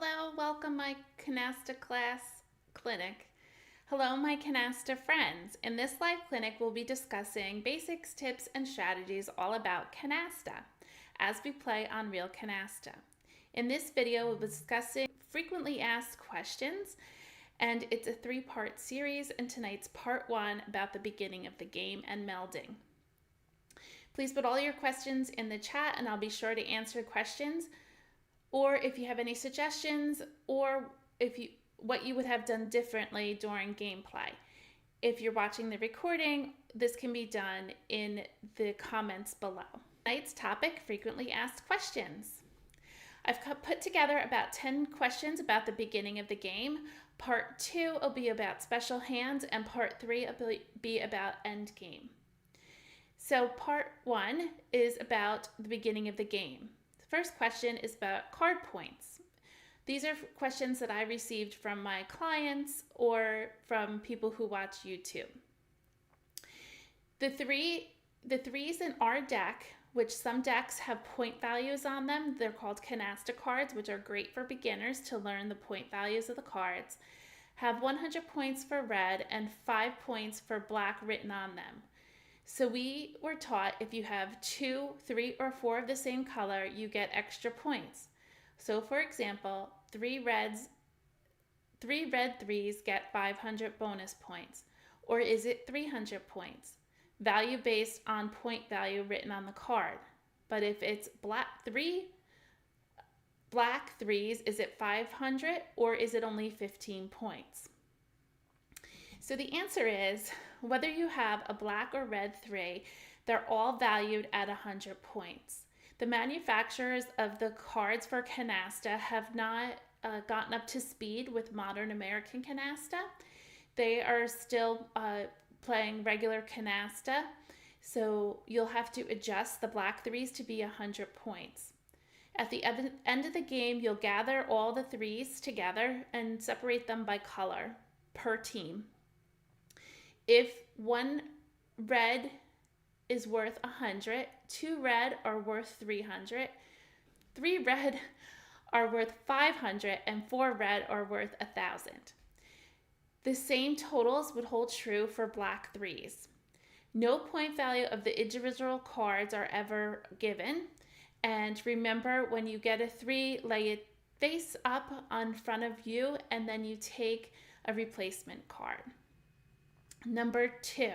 Hello, welcome my Canasta Class clinic. Hello, my Canasta friends. In this live clinic, we'll be discussing basics, tips, and strategies all about Canasta as we play on real Canasta. In this video, we'll be discussing frequently asked questions, and it's a three-part series, and tonight's part 1 about the beginning of the game and melding. Please put all your questions in the chat, and I'll be sure to answer questions. Or if you have any suggestions, or what you would have done differently during gameplay. If you're watching the recording, this can be done in the comments below. Tonight's topic, frequently asked questions. I've put together about 10 questions about the beginning of the game. Part 2 will be about special hands, and part 3 will be about end game. So part 1 is about the beginning of the game. First question is about card points. These are questions that I received from my clients or from people who watch YouTube. The threes in our deck, which some decks have point values on them, they're called Canasta cards, which are great for beginners to learn the point values of the cards, have 100 points for red and 5 points for black written on them. So we were taught if you have 2, 3, or 4 of the same color, you get extra points. So for example, 3 red threes get 500 bonus points. Or is it 300 points? Value based on point value written on the card. But if it's black threes, is it 500 or is it only 15 points? So the answer is, whether you have a black or red 3, they're all valued at 100 points. The manufacturers of the cards for Canasta have not gotten up to speed with modern American Canasta. They are still playing regular Canasta, so you'll have to adjust the black 3s to be 100 points. At the end of the game, you'll gather all the 3s together and separate them by color per team. If 1 red is worth 100, 2 red are worth 300, 3 red are worth 500, and 4 red are worth 1,000. The same totals would hold true for black 3s. No point value of the individual cards are ever given. And remember, when you get a 3, lay it face up in front of you, and then you take a replacement card. Number 2,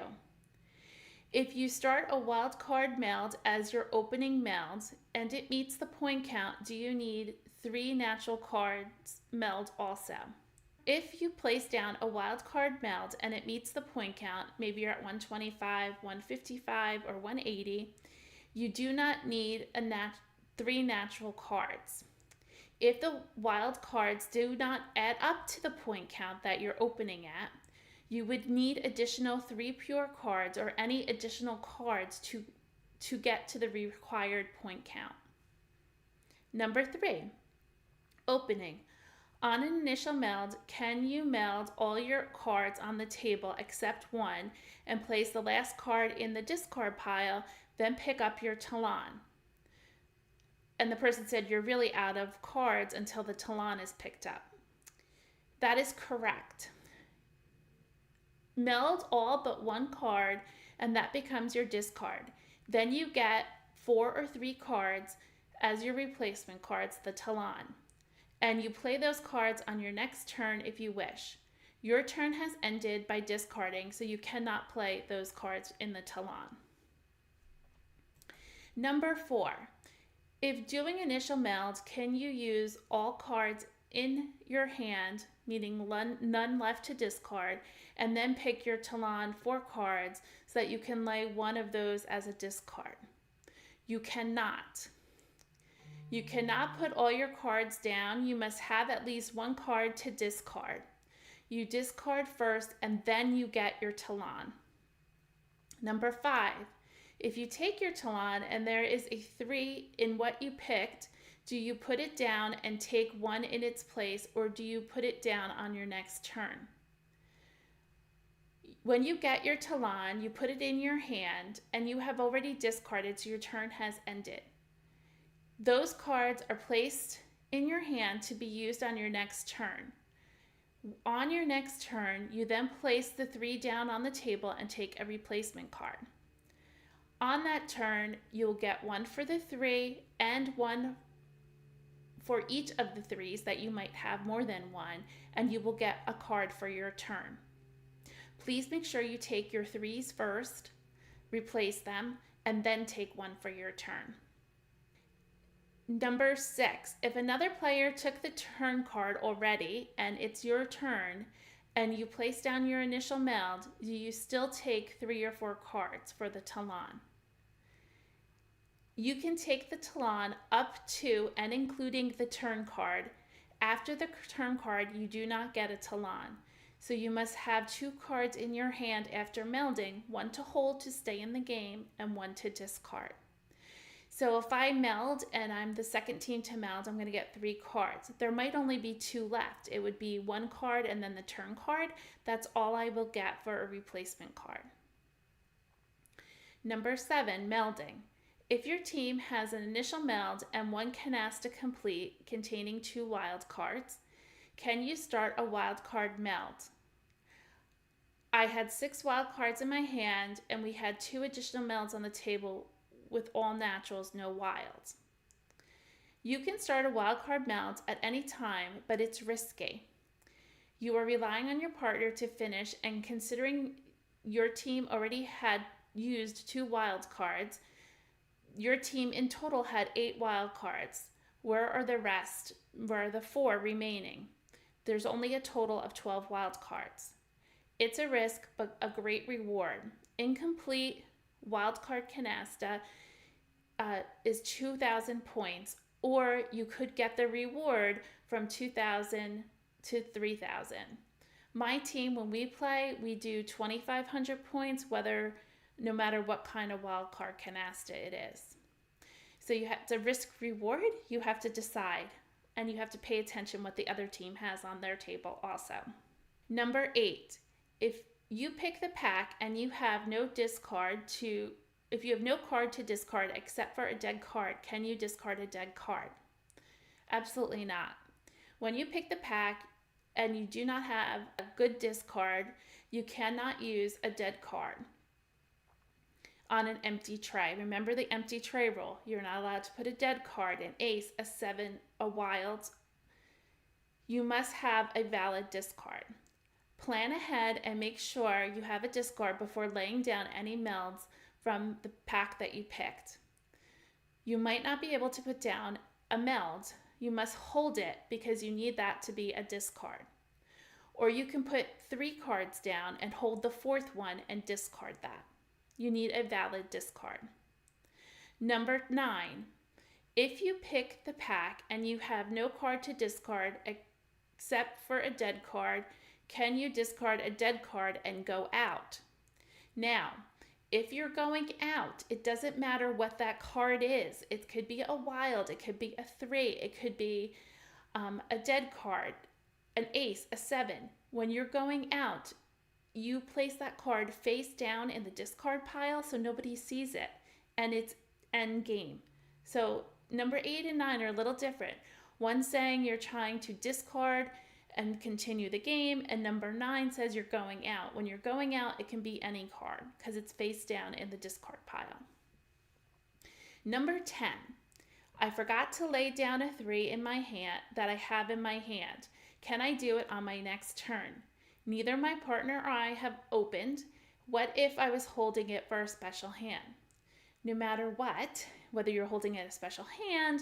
if you start a wild card meld as your opening meld and it meets the point count, do you need 3 natural cards meld also? If you place down a wild card meld and it meets the point count, maybe you're at 125, 155, or 180, you do not need 3 natural cards. If the wild cards do not add up to the point count that you're opening at, you would need additional 3 pure cards or any additional cards to get to the required point count. Number 3, opening. On an initial meld, can you meld all your cards on the table except 1 and place the last card in the discard pile, then pick up your Talon? And the person said you're really out of cards until the Talon is picked up. That is correct. Meld all but 1 card and that becomes your discard. Then you get 4 or 3 cards as your replacement cards, the Talon. And you play those cards on your next turn if you wish. Your turn has ended by discarding, so you cannot play those cards in the Talon. Number 4, if doing initial meld, can you use all cards in your hand, meaning none left to discard, and then pick your Talon 4 cards so that you can lay one of those as a discard? You cannot. You cannot put all your cards down. You must have at least 1 card to discard. You discard first and then you get your Talon. Number 5, if you take your Talon and there is a 3 in what you picked, do you put it down and take 1 in its place, or do you put it down on your next turn? When you get your Talon, you put it in your hand and you have already discarded, so your turn has ended. Those cards are placed in your hand to be used on your next turn. On your next turn, you then place the 3 down on the table and take a replacement card. On that turn, you'll get 1 for the 3 and 1 for each of the 3s that you might have more than 1, and you will get a card for your turn. Please make sure you take your 3s first, replace them, and then take 1 for your turn. Number 6, if another player took the turn card already and it's your turn and you place down your initial meld, you still take 3 or 4 cards for the Talon. You can take the Talon up to and including the turn card. After the turn card, you do not get a Talon. So you must have 2 cards in your hand after melding, 1 to hold to stay in the game and 1 to discard. So if I meld and I'm the second team to meld, I'm going to get 3 cards. There might only be 2 left. It would be 1 card and then the turn card. That's all I will get for a replacement card. Number 7, melding. If your team has an initial meld and 1 canasta complete containing 2 wild cards, can you start a wild card meld? I had 6 wild cards in my hand and we had 2 additional melds on the table with all naturals, no wilds. You can start a wildcard meld at any time, but it's risky. You are relying on your partner to finish, and considering your team already had used 2 wild cards, your team in total had 8 wild cards. Where are the rest? Where are the 4 remaining? There's only a total of 12 wild cards. It's a risk, but a great reward. Incomplete wildcard canasta is 2,000 points, or you could get the reward from 2,000 to 3,000. My team, when we play, we do 2,500 points, no matter what kind of wildcard canasta it is. So you have to risk reward, you have to decide, and you have to pay attention what the other team has on their table also. Number 8, if you pick the pack and you have no if you have no card to discard except for a dead card, can you discard a dead card? Absolutely not. When you pick the pack and you do not have a good discard, you cannot use a dead card on an empty tray. Remember the empty tray rule. You're not allowed to put a dead card, an ace, a 7, a wild. You must have a valid discard. Plan ahead and make sure you have a discard before laying down any melds from the pack that you picked. You might not be able to put down a meld. You must hold it because you need that to be a discard. Or you can put 3 cards down and hold the 4th one and discard that. You need a valid discard. Number 9, if you pick the pack and you have no card to discard except for a dead card, can you discard a dead card and go out? Now, if you're going out, it doesn't matter what that card is. It could be a wild, it could be a 3, it could be a dead card, an ace, a 7. When you're going out, you place that card face down in the discard pile so nobody sees it, and it's end game. So number 8 and 9 are a little different. One saying you're trying to discard and continue the game, and number 9 says you're going out. When you're going out, it can be any card because it's face down in the discard pile. Number 10, I forgot to lay down a 3 in my hand that I have in my hand. Can I do it on my next turn? Neither my partner or I have opened. What if I was holding it for a special hand? No matter what, whether you're holding it a special hand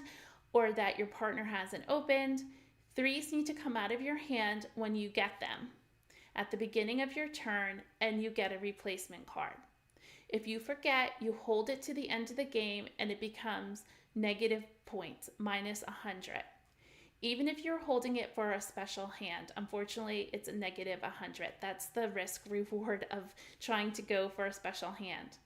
or that your partner hasn't opened, 3s need to come out of your hand when you get them at the beginning of your turn, and you get a replacement card. If you forget, you hold it to the end of the game and it becomes negative points, minus 100. Even if you're holding it for a special hand, unfortunately, it's a negative 100. That's the risk reward of trying to go for a special hand.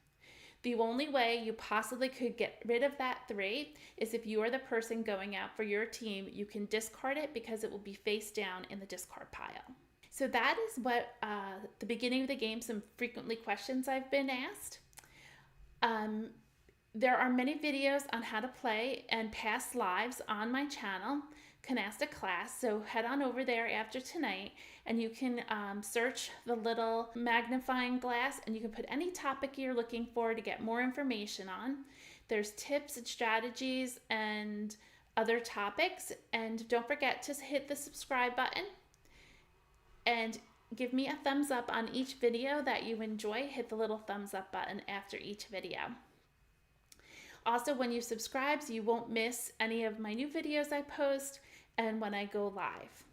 The only way you possibly could get rid of that 3 is if you are the person going out for your team. You can discard it because it will be face down in the discard pile. So that is what the beginning of the game, some frequently questions I've been asked. There are many videos on how to play and past lives on my channel. Canasta Class, so head on over there after tonight and you can search the little magnifying glass and you can put any topic you're looking for to get more information on. There's tips and strategies and other topics, and don't forget to hit the subscribe button and give me a thumbs up on each video that you enjoy. Hit the little thumbs up button after each video. Also, when you subscribe, you won't miss any of my new videos I post and when I go live.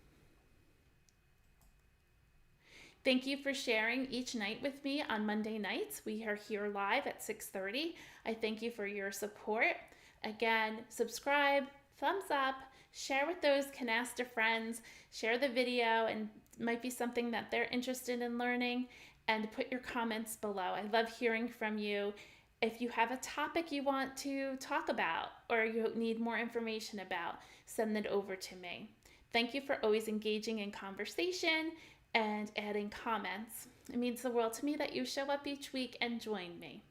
Thank you for sharing each night with me on Monday nights. We are here live at 6:30. I thank you for your support. Again, subscribe, thumbs up, share with those Canasta friends, share the video, and it might be something that they're interested in learning, and put your comments below. I love hearing from you. If you have a topic you want to talk about or you need more information about, send it over to me. Thank you for always engaging in conversation and adding comments. It means the world to me that you show up each week and join me.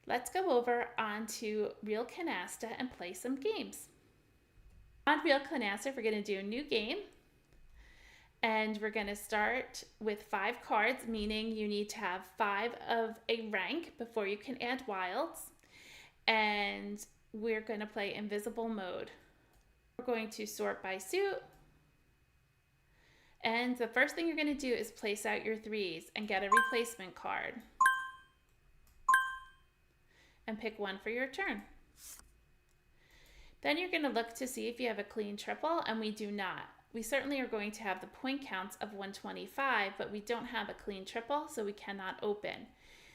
Let's go over onto Real Canasta and play some games. On Real Canasta, we're going to do a new game. And we're going to start with 5 cards, meaning you need to have 5 of a rank before you can add wilds. And we're going to play invisible mode. We're going to sort by suit. And the first thing you're going to do is place out your 3s and get a replacement card. And pick one for your turn. Then you're going to look to see if you have a clean triple, and we do not. We certainly are going to have the point counts of 125, but we don't have a clean triple, so we cannot open.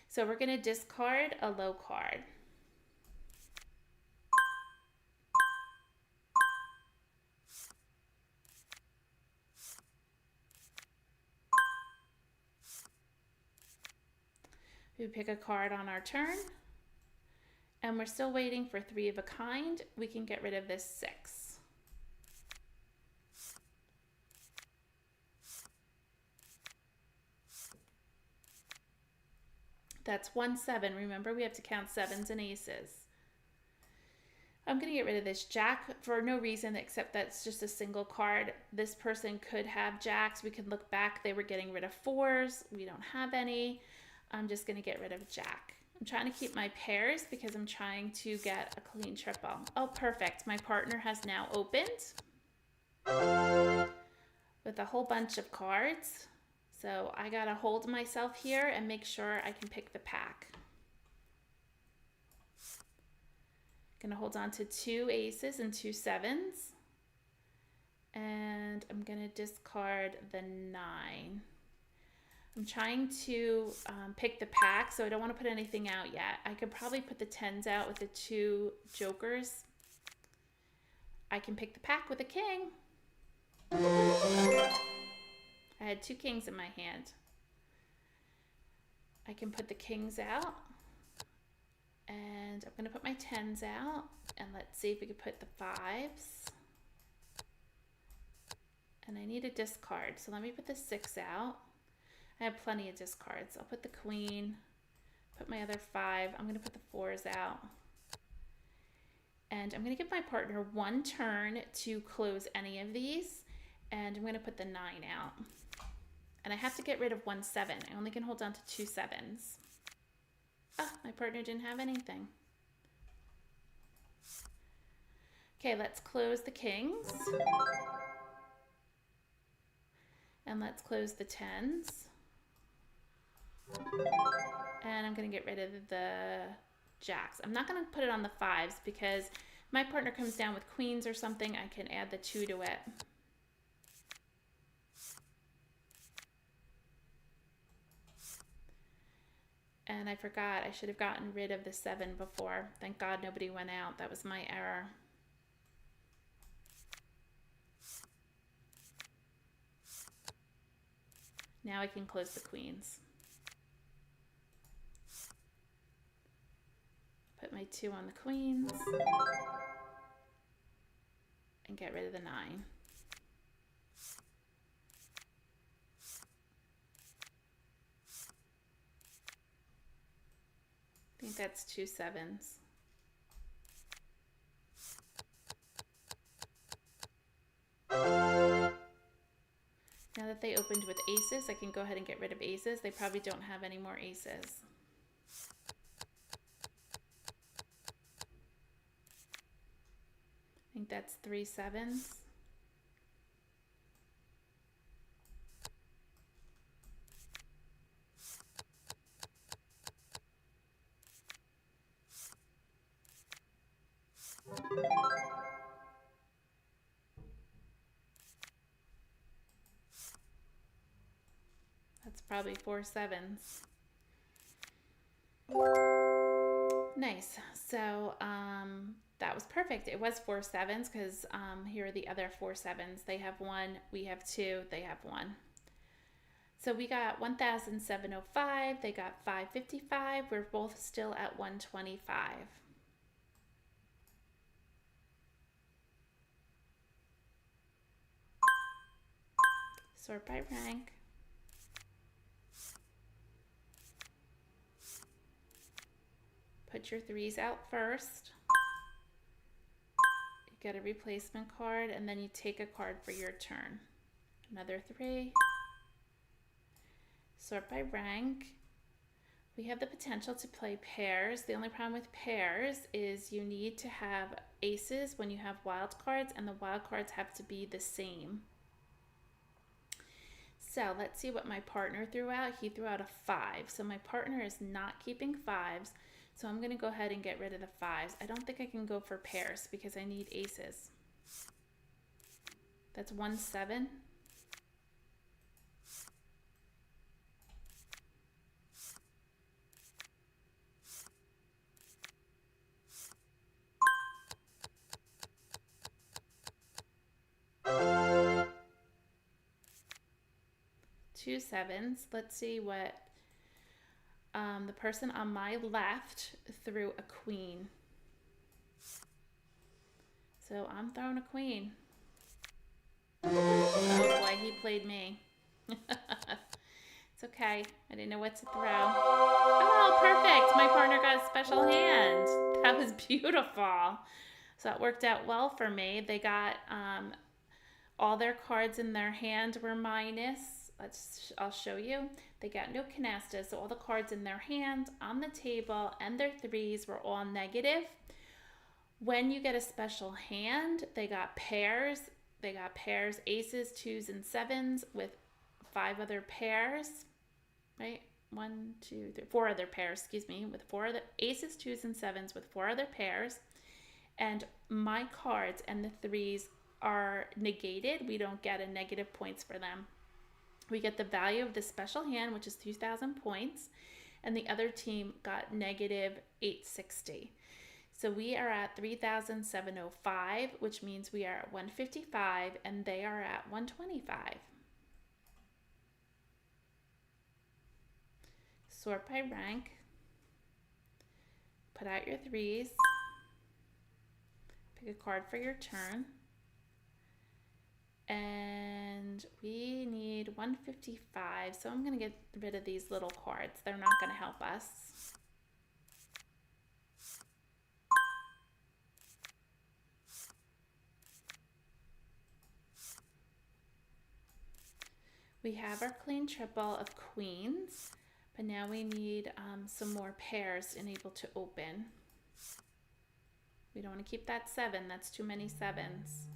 So we're going to discard a low card. We pick a card on our turn, and we're still waiting for 3 of a kind. We can get rid of this 6. That's 1 7. Remember, we have to count 7s and aces. I'm going to get rid of this jack for no reason except that's just a single card. This person could have jacks. We can look back. They were getting rid of 4s. We don't have any. I'm just going to get rid of a jack. I'm trying to keep my pairs because I'm trying to get a clean triple. Oh, perfect. My partner has now opened with a whole bunch of cards. So I gotta hold myself here and make sure I can pick the pack. Gonna hold on to 2 aces and 2 7s. And I'm gonna discard the 9. I'm trying to pick the pack, so I don't wanna put anything out yet. I could probably put the 10s out with the 2 jokers. I can pick the pack with a king. I had 2 kings in my hand. I can put the kings out, and I'm going to put my 10s out, and let's see if we can put the 5s. And I need a discard, so let me put the 6 out. I have plenty of discards. I'll put the queen, put my other 5. I'm going to put the 4s out. And I'm going to give my partner 1 turn to close any of these, and I'm going to put the 9 out. And I have to get rid of 1 7. I only can hold on to 2 7s. Ah, my partner didn't have anything. Okay, let's close the kings. And let's close the 10s. And I'm going to get rid of the jacks. I'm not going to put it on the 5s because if my partner comes down with queens or something, I can add the 2 to it. And I forgot, I should have gotten rid of the 7 before. Thank God nobody went out. That was my error. Now I can close the queens. Put my 2 on the queens. And get rid of the 9. I think that's 2 7s. Now that they opened with aces, I can go ahead and get rid of aces. They probably don't have any more aces. I think that's 3 sevens. That's probably 4 sevens. Nice. So that was perfect. It was 4 sevens because here are the other 4 sevens. They have 1, we have 2, they have 1. So we got 1,705, they got 555. We're both still at 125. Sort by rank. Put your 3s out first. You get a replacement card, and then you take a card for your turn. Another 3. Sort by rank. We have the potential to play pairs. The only problem with pairs is you need to have aces when you have wild cards, and the wild cards have to be the same. So let's see what my partner threw out. He threw out a 5. So my partner is not keeping 5s. So I'm going to go ahead and get rid of the 5s. I don't think I can go for pairs because I need aces. That's 1 7. Two sevens. Let's see what the person on my left threw a queen. So I'm throwing a queen. Oh boy, he played me. It's okay. I didn't know what to throw. Oh, perfect. My partner got a special hand. That was beautiful. So that worked out well for me. They got all their cards in their hand were minus. I'll show you. They got no canasta, so all the cards in their hand, on the table, and their 3s were all negative. When you get a special hand, they got pairs. They got pairs, aces, 2s, and 7s with 5 other pairs, right? 1, 2, 3, 4 other pairs, excuse me, with 4 other aces, 2s, and 7s with 4 other pairs. And my cards and the 3s are negated. We don't get a negative points for them. We get the value of the special hand, which is 2,000 points, and the other team got negative 860. So we are at 3,705, which means we are at 155, and they are at 125. Sort by rank. Put out your 3s. Pick a card for your turn. And we need 155, so I'm going to get rid of these little cards. They're not going to help us. We have our clean triple of queens, but now we need some more pairs to enable to open. We don't want to keep that 7. That's too many 7s.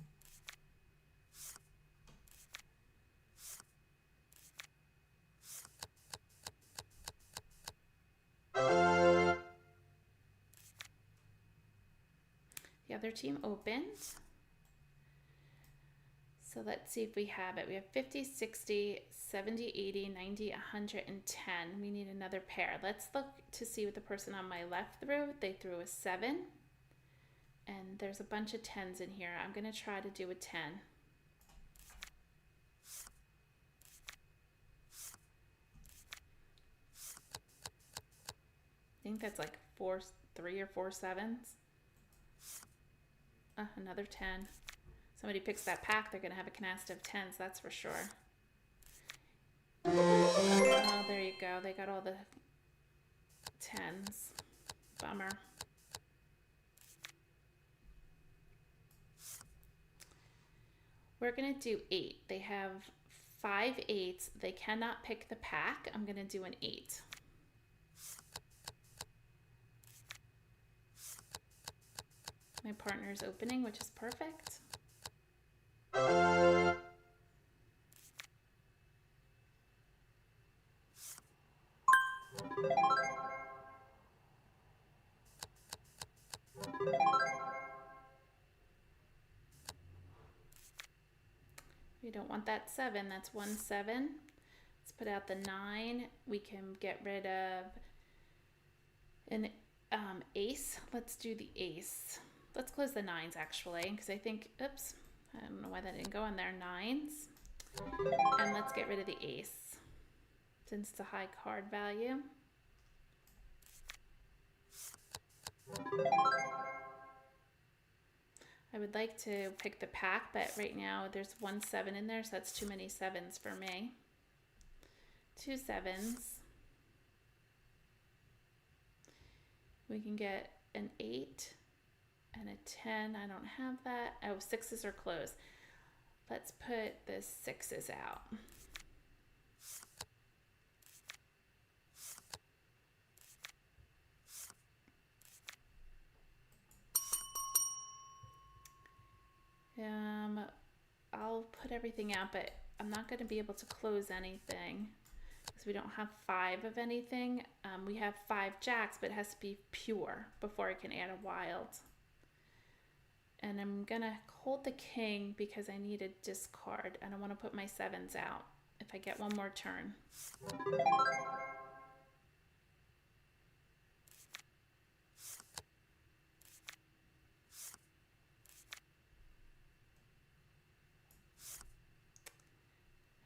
The other team opened. So let's see if we have it. We have 50, 60, 70, 80, 90, 110. We need another pair. Let's look to see what the person on my left threw. They threw a 7. And there's a bunch of 10s in here. I'm going to try to do a 10. I think that's like 3 or 4 7s. Another 10. Somebody picks that pack, they're going to have a canasta of 10s, that's for sure. Oh, there you go. They got all the 10s. Bummer. We're going to do 8. They have 5 8s. They cannot pick the pack. I'm going to do an 8. My partner's opening, which is perfect. We don't want that 7. That's 1 7. Let's put out the 9. We can get rid of an ace. Let's do the ace. Let's close the 9s actually, because I think, oops, I don't know why that didn't go on there. 9s. And let's get rid of the ace, since it's a high card value. I would like to pick the pack, but right now there's 1 7 in there, so that's too many 7s for me. 2 7s. We can get an 8 and a 10. I don't have that. Oh, 6s are closed. Let's put the 6s out. I'll put everything out, but I'm not going to be able to close anything because we don't have 5 of anything. We have 5 jacks, but it has to be pure before I can add a wild. And I'm going to hold the king because I need a discard. I don't want to put my 7s out if I get one more turn.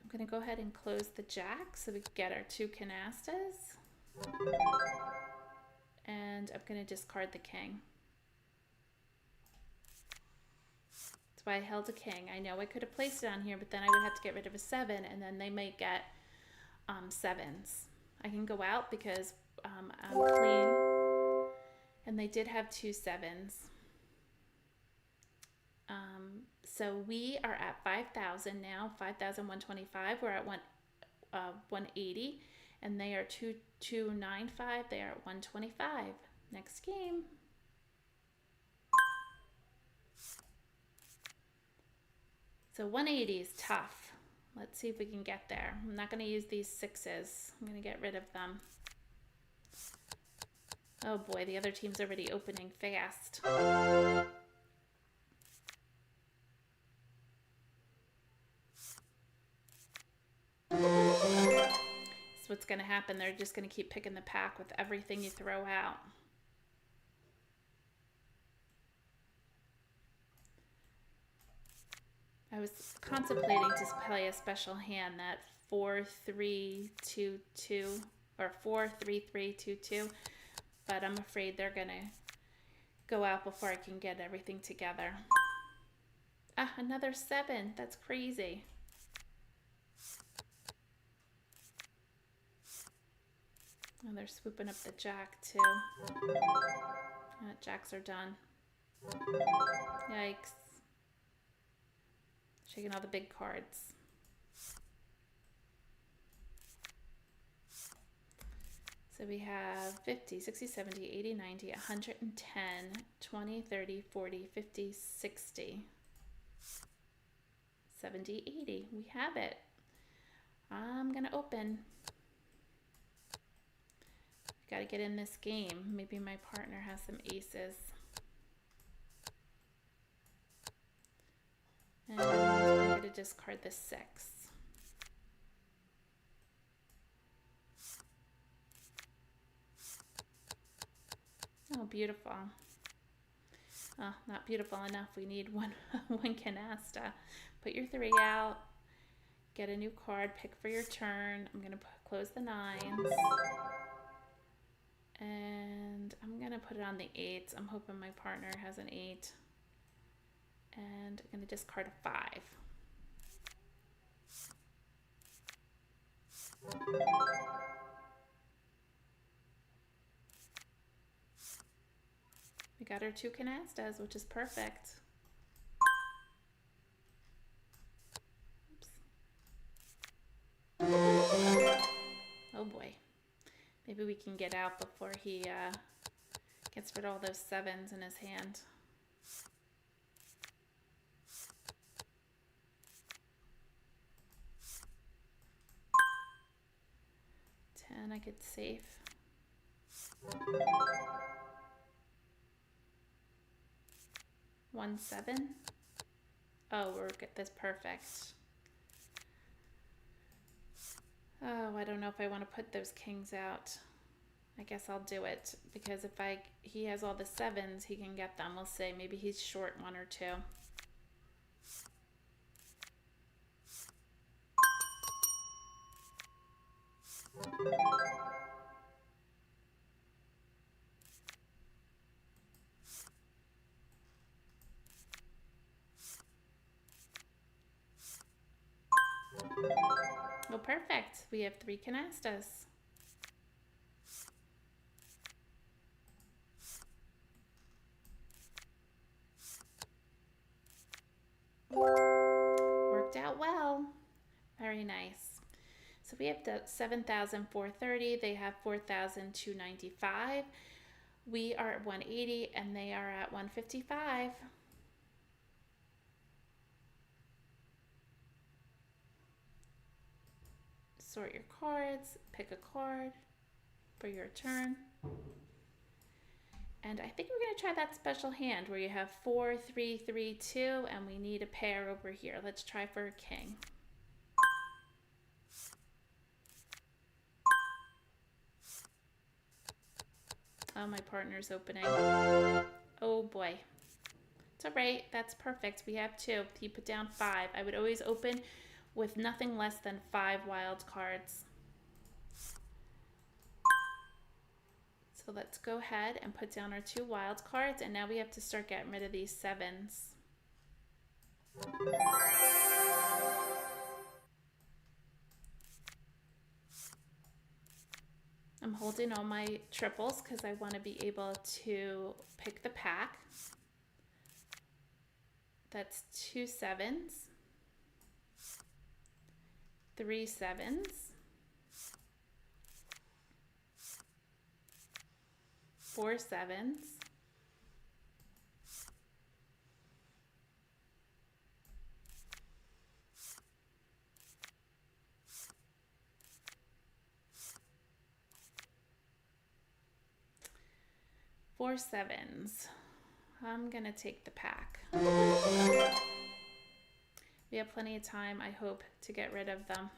I'm going to go ahead and close the jack so we can get our 2 canastas. And I'm going to discard the king. That's why I held a king. I know I could have placed it on here, but then I would have to get rid of a 7, and then they might get 7s. I can go out because I'm clean. And they did have 2 7s. So we are at 5,000 now, 5,125. We're at 180, and they are 2,295. They are at 125. Next game. So 180 is tough. Let's see if we can get there. I'm not going to use these 6s. I'm going to get rid of them. Oh boy, the other team's already opening fast. That's what's going to happen. They're just going to keep picking the pack with everything you throw out. I was contemplating to play a special hand, that 4-3-2-2 or 4-3-3-2-2, but I'm afraid they're going to go out before I can get everything together. Ah, another 7. That's crazy. Oh, they're swooping up the jack too. Jacks are done. Yikes. Shaking all the big cards. So we have 50, 60, 70, 80, 90, 110, 20, 30, 40, 50, 60, 70, 80. We have it. I'm going to open. Got to get in this game. Maybe my partner has some aces. And I'm going to discard the 6. Oh, beautiful. Oh, not beautiful enough. We need one canasta. Put your 3 out. Get a new card. Pick for your turn. I'm going to close the 9s. And I'm going to put it on the 8s. I'm hoping my partner has an 8. And I'm going to discard a 5. We got our 2 canastas, which is perfect. Oops. Maybe we can get out before he gets rid of all those sevens in his hand. 10, I could save. 1, 7. Oh, we're get this perfect. Oh, I don't know if I want to put those kings out. I guess I'll do it because if he has all the sevens, he can get them. We'll see. Maybe he's short 1 or 2. Oh, perfect. We have 3 canastas. Worked out well. Very nice. So we have the 7,430. They have 4,295. We are at 180 and they are at 155. Sort your cards, pick a card for your turn. And I think we're going to try that special hand where you have 4, 3, 3, 2, and we need a pair over here. Let's try for a king. Oh, my partner's opening. Oh boy. It's all right. That's perfect. We have 2. He put down 5. I would always open with nothing less than 5 wild cards. So let's go ahead and put down our 2 wild cards, and now we have to start getting rid of these sevens. I'm holding all my triples because I want to be able to pick the pack. That's 2 sevens, 3 sevens, 4 sevens, 4 sevens. I'm gonna take the pack. We have plenty of time, I hope, to get rid of them.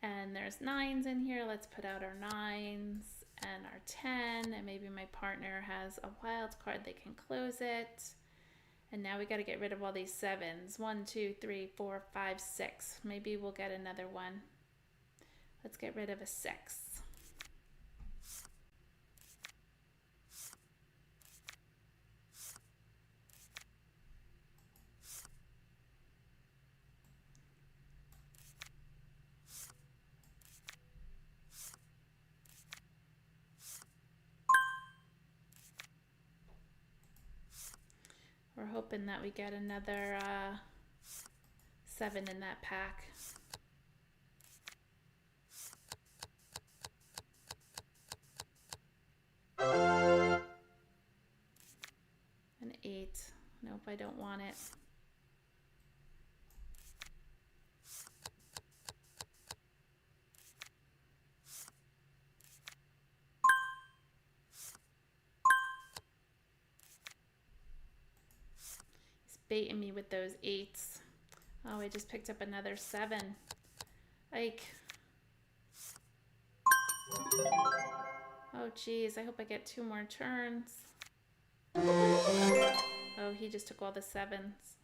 And there's 9s in here. Let's put out our 9s and our 10, and maybe my partner has a wild card, they can close it. And now we got to get rid of all these 7s. 1, 2, 3, 4, 5, 6. Maybe we'll get another one. Let's get rid of a 6. We're hoping that we get another 7 in that pack. An 8. Nope, I don't want it. Baiting me with those 8s. Oh, I just picked up another 7. Like, oh geez, I hope I get 2 more turns. Oh, he just took all the 7s.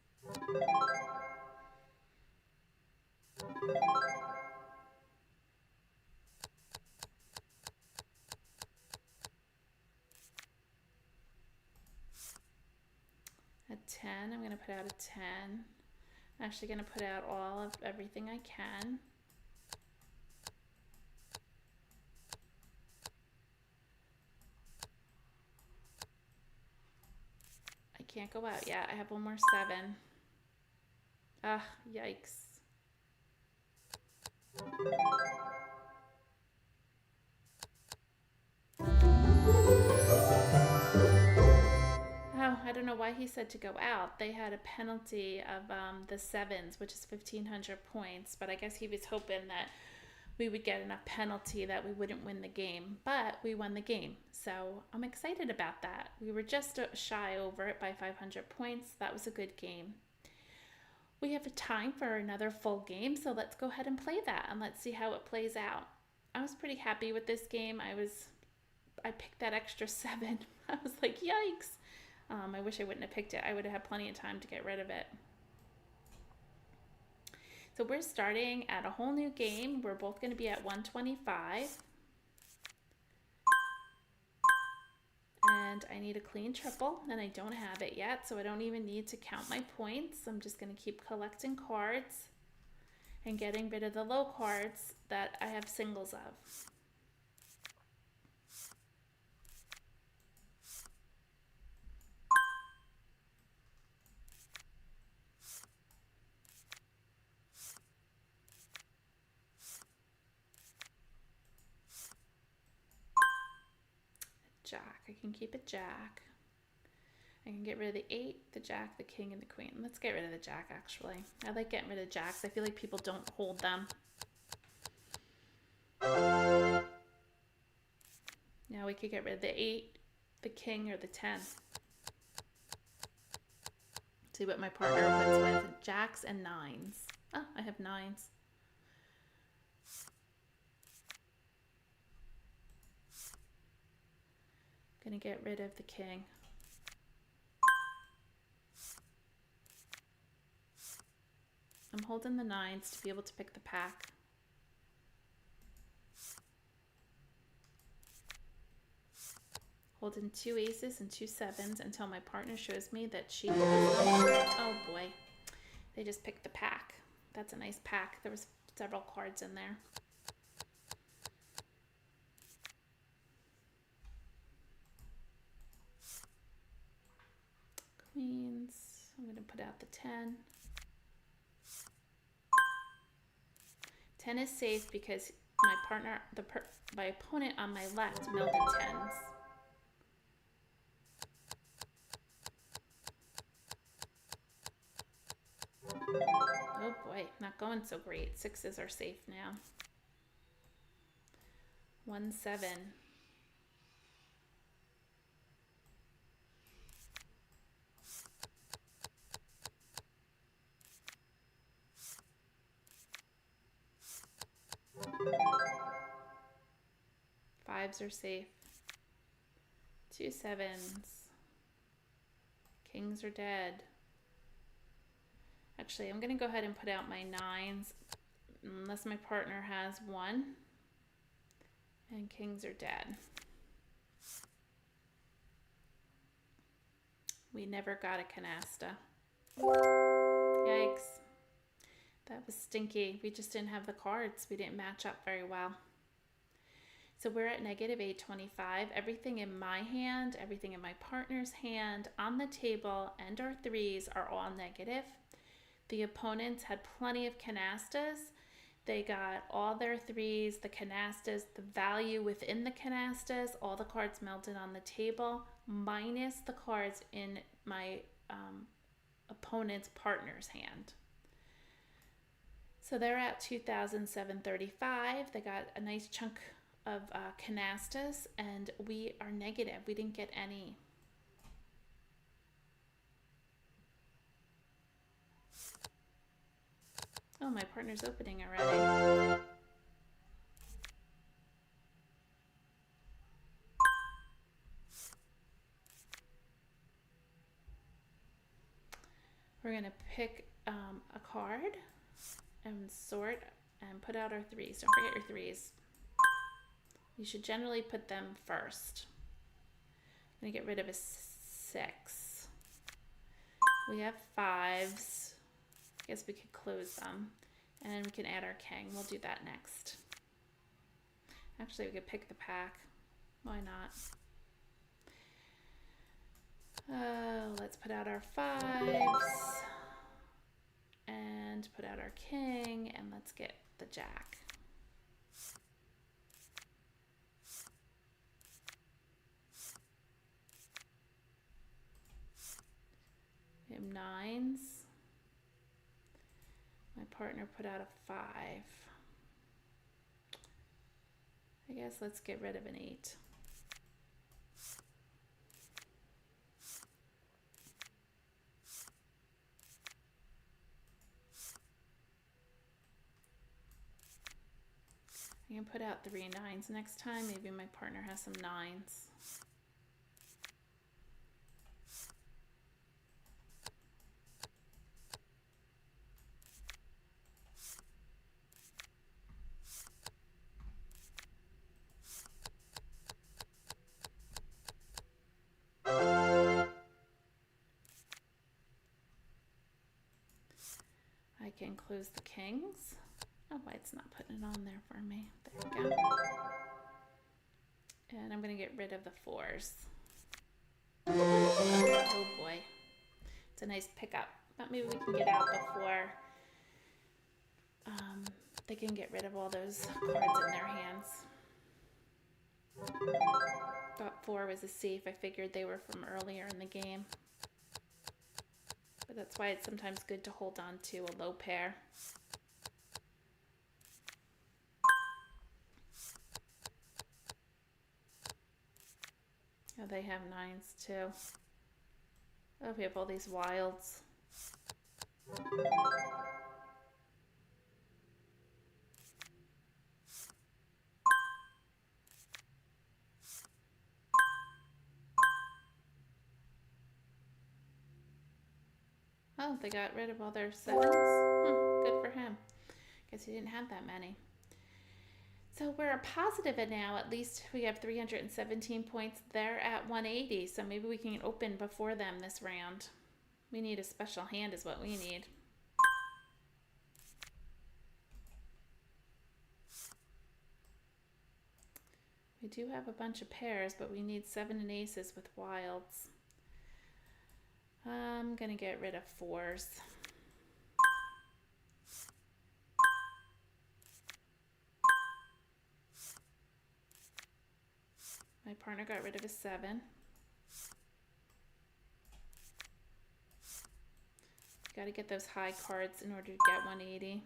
A 10, I'm gonna put out a 10. I'm actually gonna put out all of everything I can. I can't go out yet. I have one more 7. Ah, yikes. I don't know why he said to go out. They had a penalty of the sevens, which is 1,500 points, but I guess he was hoping that we would get enough penalty that we wouldn't win the game, but we won the game. So I'm excited about that. We were just shy over it by 500 points. That was a good game. We have time for another full game, so let's go ahead and play that and let's see how it plays out. I was pretty happy with this game. I picked that extra 7. I was like, yikes. I wish I wouldn't have picked it. I would have had plenty of time to get rid of it. So we're starting at a whole new game. We're both going to be at 125. And I need a clean triple, and I don't have it yet, so I don't even need to count my points. I'm just going to keep collecting cards and getting rid of the low cards that I have singles of. Jack. I can keep a jack. I can get rid of the 8, the jack, the king, and the queen. Let's get rid of the jack, actually. I like getting rid of jacks. I feel like people don't hold them. Now we could get rid of the 8, the king, or the 10. See what my partner opens with. Jacks and 9s. Oh, I have 9s. Gonna get rid of the king. I'm holding the 9s to be able to pick the pack. Holding 2 aces and 2 sevens until my partner shows me that she has them. Oh boy, they just picked the pack. That's a nice pack. There was several cards in there. Queens. I'm going to put out the 10. 10 is safe because my partner, my opponent on my left melded 10s. Oh boy, not going so great. 6s are safe now. 1 7. Fives are safe. 2 7s. Kings are dead. Actually, I'm going to go ahead and put out my 9s unless my partner has 1. And kings are dead. We never got a canasta. Yikes. That was stinky. We just didn't have the cards. We didn't match up very well. So we're at negative 825. Everything in my hand, everything in my partner's hand, on the table, and our 3s are all negative. The opponents had plenty of canastas. They got all their 3s, the canastas, the value within the canastas, all the cards melted on the table, minus the cards in my opponent's partner's hand. So they're at 2,735. They got a nice chunk of canastas, and we are negative. We didn't get any. Oh, my partner's opening already. We're going to pick a card and sort and put out our 3s. Don't forget your 3s. You should generally put them first. I'm going to get rid of a 6. We have 5s. I guess we could close them. And we can add our king. We'll do that next. Actually, we could pick the pack. Why not? Let's put out our 5s. And put out our king. And let's get the jack. We have 9s. My partner put out a 5. I guess let's get rid of an 8. I can put out 3 9s next time. Maybe my partner has some 9s. I can close the kings. Oh, why it's not putting it on there for me. There we go. And I'm going to get rid of the 4s. Oh boy. It's a nice pickup. But maybe we can get out before they can get rid of all those cards in their hands. Thought 4 was a safe. I figured they were from earlier in the game. But that's why it's sometimes good to hold on to a low pair. Oh, they have 9s too. Oh, we have all these wilds. Oh, they got rid of all their 7s. Good for him. Guess he didn't have that many. So we're a positive now. At least we have 317 points. They're at 180, so maybe we can open before them this round. We need a special hand is what we need. We do have a bunch of pairs, but we need 7 and aces with wilds. I'm going to get rid of 4s. My partner got rid of a 7. Got to get those high cards in order to get 180.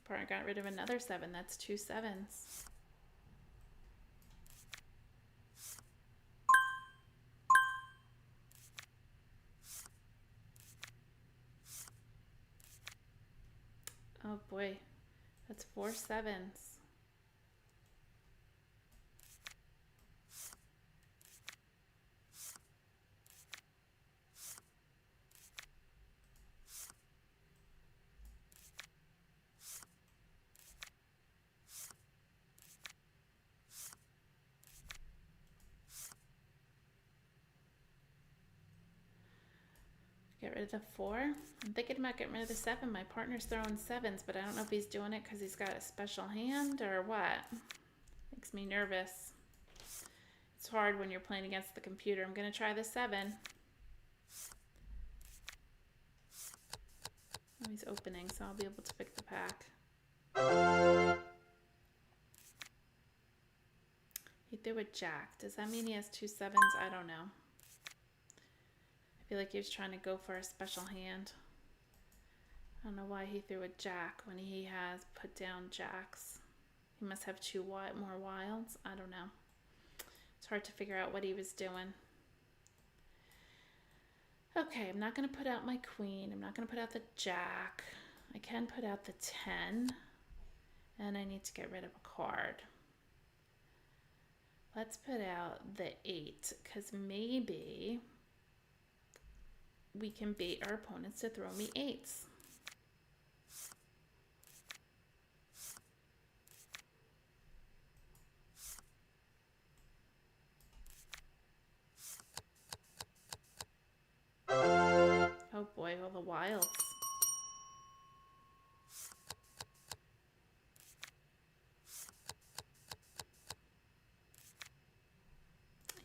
Partner got rid of another 7. That's 2 7s. Oh boy, that's 4 7s. Get rid of the 4. I'm thinking about getting rid of the 7. My partner's throwing 7s, but I don't know if he's doing it because he's got a special hand or what. Makes me nervous. It's hard when you're playing against the computer. I'm going to try the 7. Oh, he's opening, so I'll be able to pick the pack. He threw a jack. Does that mean he has 2 7s? I don't know. I feel like he was trying to go for a special hand. I don't know why he threw a jack when he has put down jacks. He must have 2 more wilds. I don't know. It's hard to figure out what he was doing. Okay, I'm not going to put out my queen. I'm not going to put out the jack. I can put out the 10. And I need to get rid of a card. Let's put out the 8, because maybe we can bait our opponents to throw me 8s. Oh boy, all the wilds.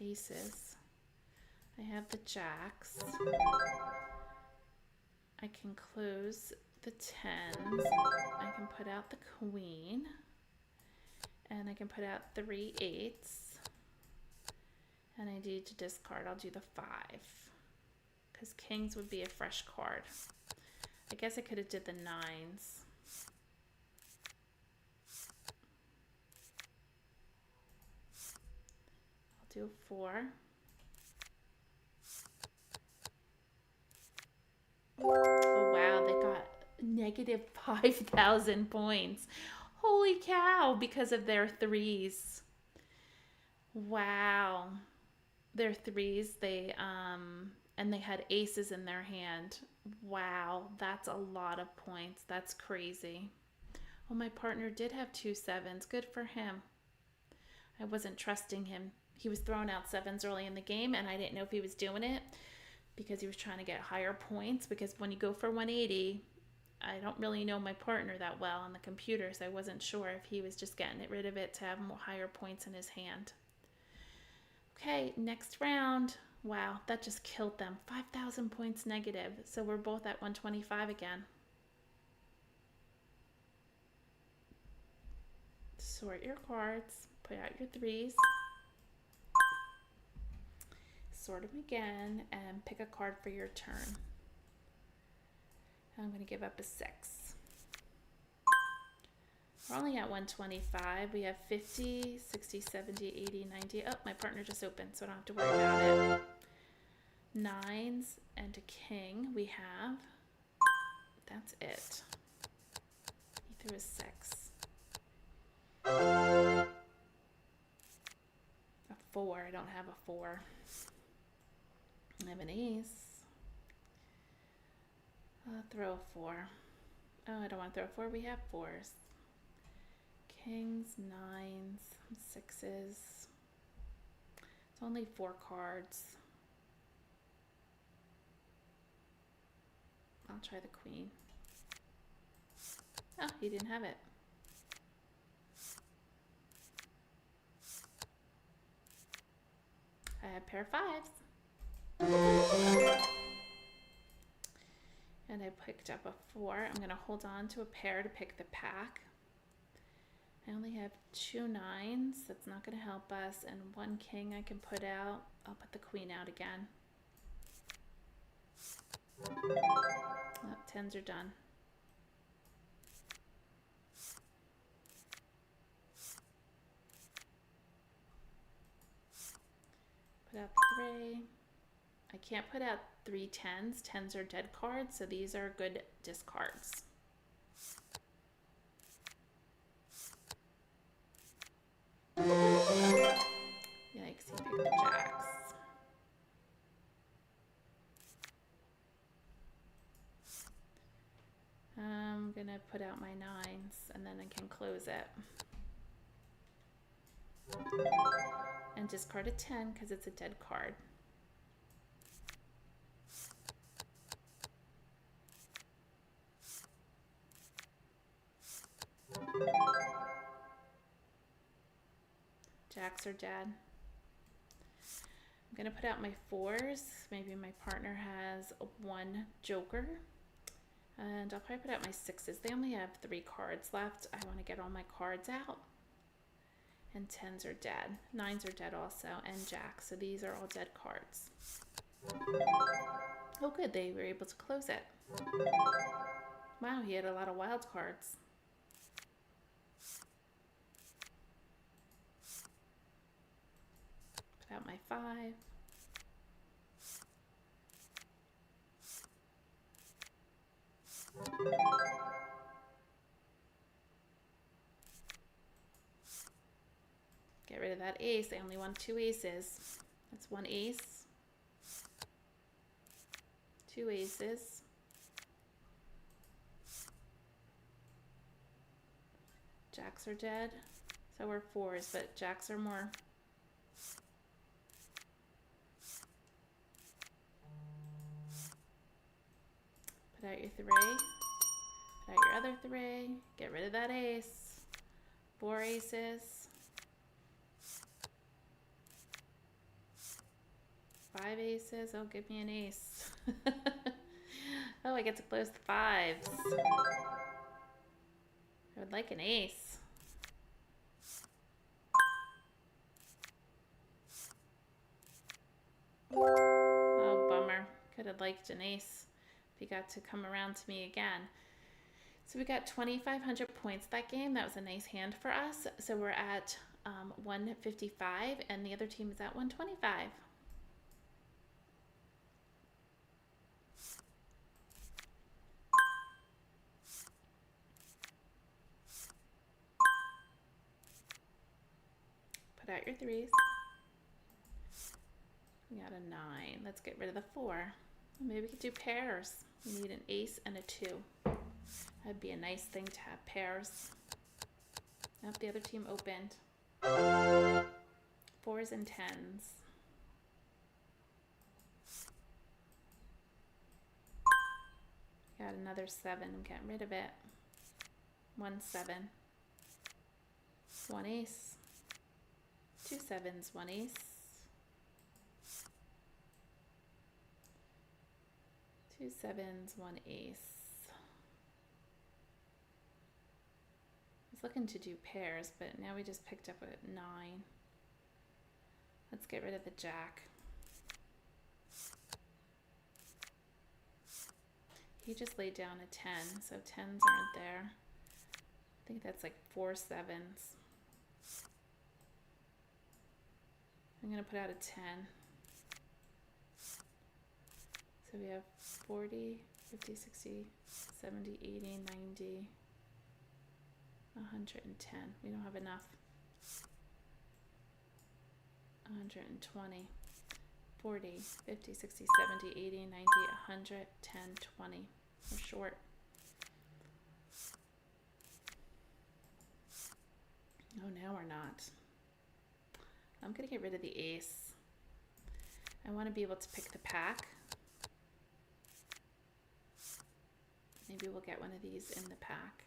Aces. I have the jacks. I can close the 10s. I can put out the queen. And I can put out 3 8s. And I need to discard. I'll do the 5. because kings would be a fresh card. I guess I could have did the nines. I'll do a 4. Oh wow, they got negative 5,000 points. Holy cow, because of their 3s. Wow. Their 3s, and they had aces in their hand. Wow, that's a lot of points. That's crazy. Oh, my partner did have 2 7s. Good for him. I wasn't trusting him. He was throwing out 7s early in the game, and I didn't know if he was doing it because he was trying to get higher points. Because when you go for 180, I don't really know my partner that well on the computer, so I wasn't sure if he was just getting rid of it to have more higher points in his hand. Okay, next round. Wow, that just killed them. 5,000 points negative. So we're both at 125 again. Sort your cards. Put out your 3s. Sort them again and pick a card for your turn. I'm going to give up a 6. We're only at 125. We have 50, 60, 70, 80, 90. Oh, my partner just opened, so I don't have to worry about it. 9s and a king we have. That's it. He threw a 6. A 4. I don't have a 4. I have an ace. I'll throw a 4. Oh, I don't want to throw a 4. We have 4s. Kings, 9s, 6s. It's only 4 cards. I'll try the queen. Oh, he didn't have it. I have a pair of 5s. And I picked up a 4. I'm going to hold on to a pair to pick the pack. I only have 2 9s. That's not going to help us. And 1 king I can put out. I'll put the queen out again. Oh, 10s are done. Put out 3. I can't put out 3 10s. 10s are dead cards, so these are good discards. Yikes, he picked the jacks. I'm going to put out my 9s, and then I can close it. And discard a 10 because it's a dead card. Jacks are dead. I'm going to put out my 4s. Maybe my partner has 1 joker. And I'll probably put out my 6s. They only have 3 cards left. I want to get all my cards out. And 10s are dead. 9s are dead also. And jacks. So these are all dead cards. Oh good, they were able to close it. Wow, he had a lot of wild cards. Put out my 5. Get rid of that ace. I only want 2 aces. That's 1 ace. 2 aces. Jacks are dead. So we're 4s, but jacks are more. Put out your 3. Put out your other 3. Get rid of that ace. 4 aces. 5 aces. Oh, give me an ace. Oh, I get to close the 5s. I would like an ace. Oh, bummer. Could have would like Janice if he got to come around to me again. So we got 2,500 points that game. That was a nice hand for us. So we're at 155 and the other team is at 125. Put out your threes. We got a 9. Let's get rid of the 4. Maybe we could do pairs. We need an ace and a 2. That'd be a nice thing to have pairs. Now the other team opened. 4s and 10s. Got another 7. I'm getting rid of it. 1 7. 1 ace. 2 7s, 1 ace. 2 7s, 1 ace. I was looking to do pairs, but now we just picked up a 9. Let's get rid of the jack. He just laid down a 10, so 10s aren't there. I think that's like 4 7s. I'm going to put out a 10. So we have 40, 50, 60, 70, 80, 90, 110. We don't have enough. 120, 40, 50, 60, 70, 80, 90, 100, 10, 20. We're short. Oh, now we're not. I'm going to get rid of the ace. I want to be able to pick the pack. Maybe we'll get one of these in the pack.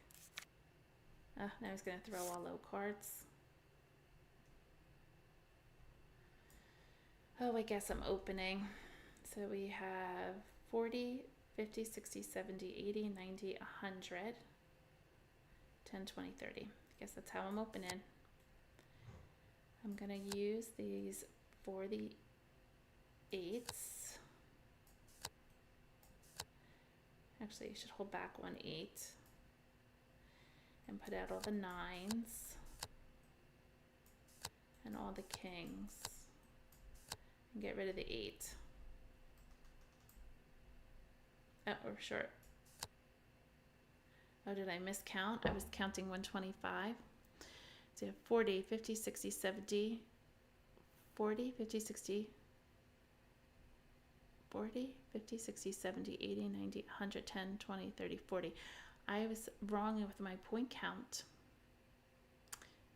Now he's going to throw all low cards. Oh, I guess I'm opening. So we have 40, 50, 60, 70, 80, 90, 100, 10, 20, 30. I guess that's how I'm opening. I'm going to use these for the 8s. Actually, you should hold back 1 8 and put out all the 9s and all the kings and get rid of the 8. Oh, we're short. Oh, did I miscount? I was counting 125. So you have 40, 50, 60, 70, 40, 50, 60, 40, 50, 60, 70, 80, 90, 100, 10, 20, 30, 40. I was wrong with my point count.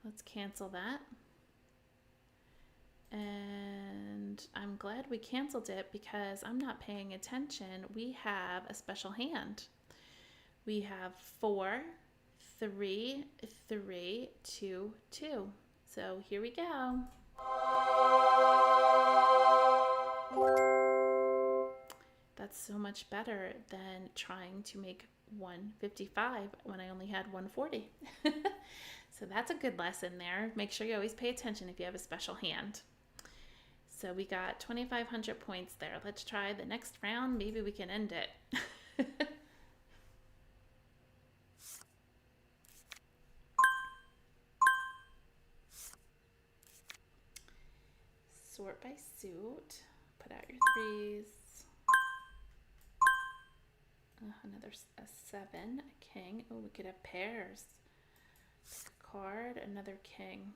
Let's cancel that. And I'm glad we canceled it because I'm not paying attention. We have a special hand. We have 4, 3, 3, 2, 2. So here we go. That's so much better than trying to make 155 when I only had 140. So that's a good lesson there. Make sure you always pay attention if you have a special hand. So we got 2,500 points there. Let's try the next round. Maybe we can end it. Sort by suit. Put out your 3s. Another a 7, a king. Oh, we could have pairs. Pick a card, another king.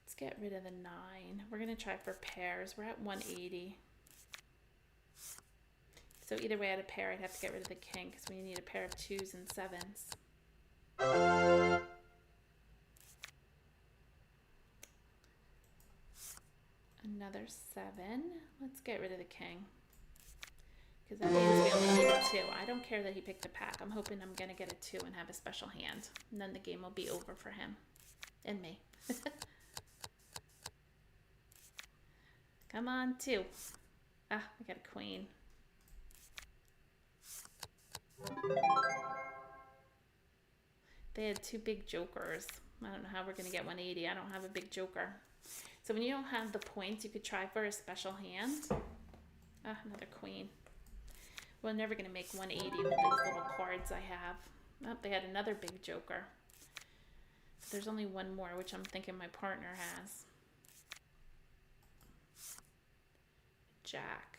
Let's get rid of the 9. We're going to try for pairs. We're at 180. So either way, I had a pair, I'd have to get rid of the king because we need a pair of 2s and 7s. Another 7. Let's get rid of the king. Because that means we only need a 2. I don't care that he picked a pack. I'm hoping I'm going to get a 2 and have a special hand. And then the game will be over for him. And me. Come on, 2. Ah, we got a queen. They had 2 big jokers. I don't know how we're going to get 180. I don't have a big joker. So when you don't have the points, you could try for a special hand. Ah, another queen. We're never going to make 180 with these little cards I have. Oh, they had another big joker. There's only one more, which I'm thinking my partner has. Jack.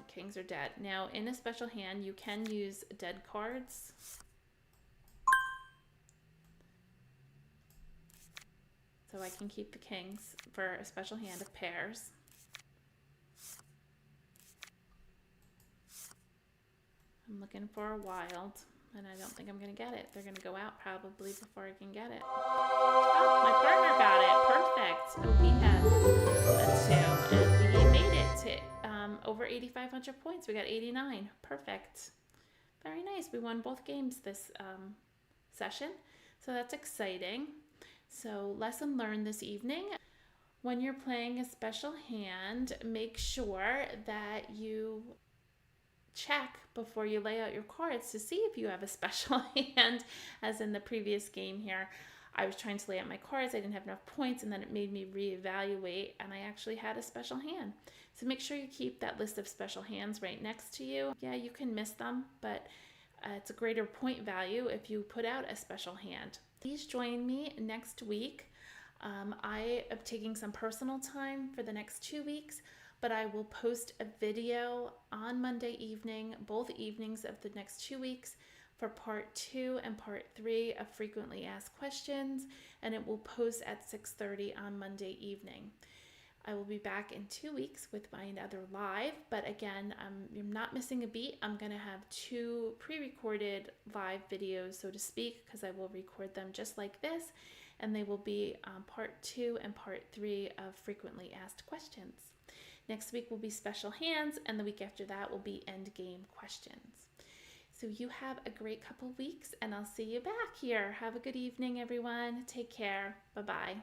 Kings are dead. Now, in a special hand, you can use dead cards. So I can keep the kings for a special hand of pairs. I'm looking for a wild, and I don't think I'm going to get it. They're going to go out probably before I can get it. Oh, my partner got it. Perfect. Oh, he had a 2, and we made it to over 8,500 points. We got 89. Perfect. Very nice. We won both games this session, so that's exciting. So lesson learned this evening. When you're playing a special hand, make sure that you check before you lay out your cards to see if you have a special hand, as in the previous game here. I was trying to lay out my cards, I didn't have enough points, and then it made me reevaluate, and I actually had a special hand. So make sure you keep that list of special hands right next to you. Yeah, you can miss them, but it's a greater point value if you put out a special hand. Please join me next week. I am taking some personal time for the next 2 weeks, but I will post a video on Monday evening, both evenings of the next 2 weeks, for part 2 and part 3 of frequently asked questions, and it will post at 6:30 on Monday evening. I will be back in 2 weeks with my another live, but again, you're not missing a beat. I'm going to have 2 pre-recorded live videos, so to speak, because I will record them just like this, and they will be part 2 and part 3 of frequently asked questions. Next week will be special hands, and the week after that will be end game questions. So you have a great couple weeks, and I'll see you back here. Have a good evening, everyone. Take care. Bye-bye.